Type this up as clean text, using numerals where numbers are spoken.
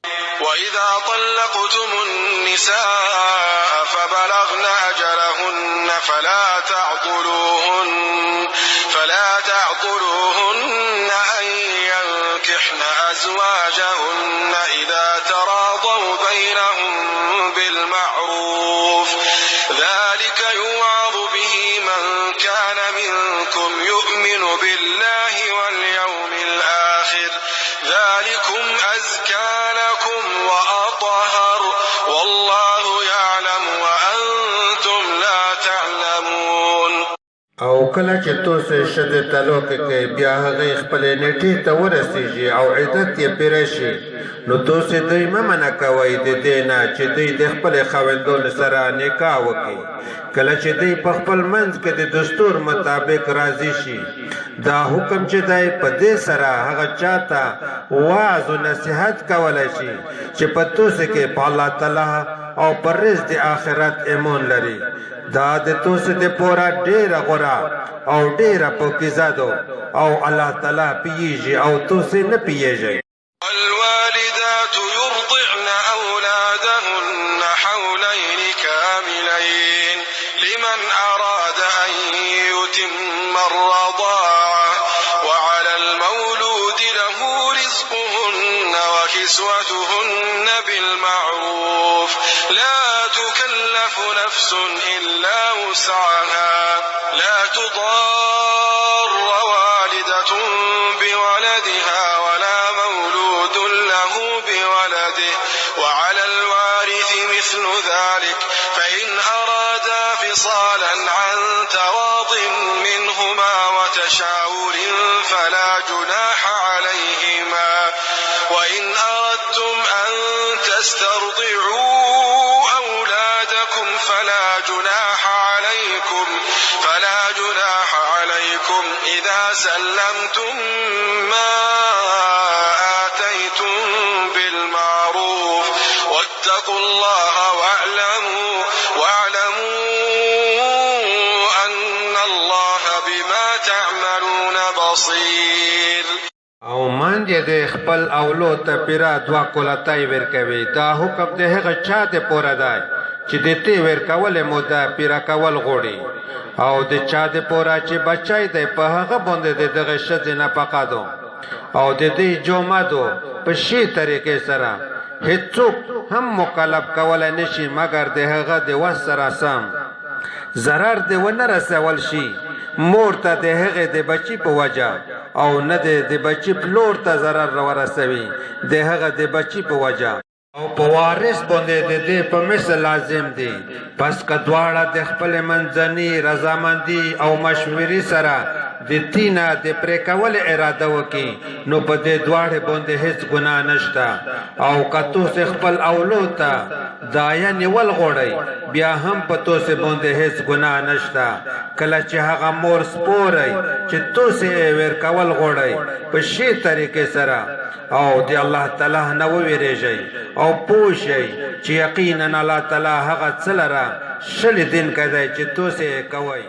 وإذا طلقتم النساء فبلغن أجلهن فلا تعضلوهن أن ينكحن أزواجهن إذا تراضوا بينهم بالمعروف ذلك يوعظ به من كان منكم يؤمن بالله واليوم الآخر ذلكم أزكى لكم وأطهر والله يعلم وأنتم لا تعلمون. او کله چې تاسو شته تعلق کې بیا هغه خپل نیټه ته ورسیږي او عدت یې پوره شي نو تاسو دوی منع کوئ د دې نه چې دوی د خپل خاوندانو سره نکاح وکړي. کله چې دوی په خپل منځ کې د دستور مطابق راضي شي دا حکم چې دی په دې سره هغه چاته واعظ او نصیحت کولای شي چې په تاسو کې په الله تعالی او پر رزق د آخرت ایمان لري. دا د تاسو د پورا ډیره غوړه او ډیره پوکیزه ده او الله تعالی پیږي او تاسو نه پیږئ. والوالدات يرضعن أولادهن حولين كاملين لمن أراد أن يتم الرضاعة وعلى المولود له رزقهن وكسوتهن بالمعروف لا تكلف نفس إلا وسعها لا تضار والدة بولدها ولا مولود له بولده وعلى الوارث مثل ذلك فإن أرادا فصالا عن تراض منهما وتشاور فلا جناح عليهما وإن أردتم أن تسترضعوا أولادكم فلا جناح عليكم إذا سلمتم ما آتيتم بالمعروف واتقوا الله واعلموا أن الله بما تعملون بصير. او من دې د خپل اولو ته پیرا دوا کولتای ورکوي دا حکم د هغه چا ته پوره دی چې د تی ورکول مودا پیرا کول غوړي او د چا د پوره چې بچای دی په هغه باندې دغه شذ نه پقادو او د دې جومادو په شی طریقې سره هیڅوک هم مکلف کولای نشي مګر د هغه د وسره سم zarar د ونه رسول شي مور ته د هغه د بچی په وجه او نه د بچی په لور ته zarar ورسوي د هغه د بچی په وجه او په وارث باندې د دې په مثل لازم دي پس کدواړه د خپل منځني رضامندي او مشورې سره د تینا د پرې کول اراده وکي نو په دې دواړه باندې هیڅ ګناه نشته او کتو سه خپل اولو ته دایا نیول غوړی بیا هم په توسه باندې هیڅ ګناه نشته. کله چې هغه مور سپوري چې توسه ور کول غوړی په شی طریقې سره او دی الله تعالی نه ویریږي او پوښي چې یقینا الله تعالی هغه څلره شل دین کوي چې توسه کوي.